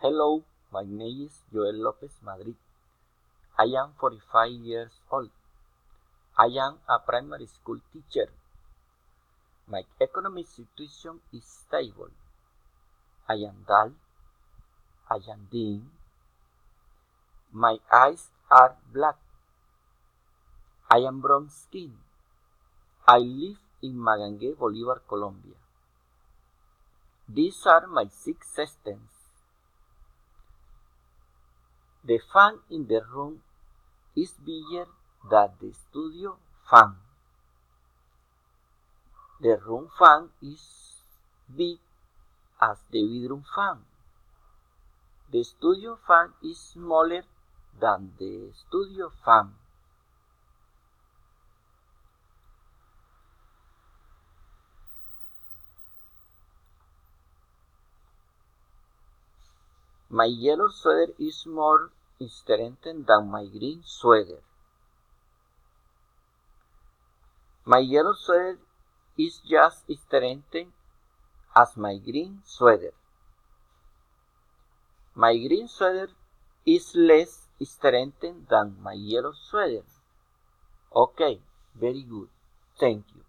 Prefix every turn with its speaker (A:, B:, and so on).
A: Hello, my name is Joel Lopez Madrid. I am 45 years old. I am a primary school teacher. My economic situation is stable. I am dull. I am thin. My eyes are black. I am brown skinned. I live in Magangué, Bolívar, Colombia. These are my 6 systems. The fan in the room is bigger than the studio fan. The room fan is big as the bedroom fan. The studio fan is smaller than the studio fan. My yellow sweater is more interesting than my green sweater. My yellow sweater is just as interesting as my green sweater. My green sweater is less interesting than my yellow sweater. Okay, very good. Thank you.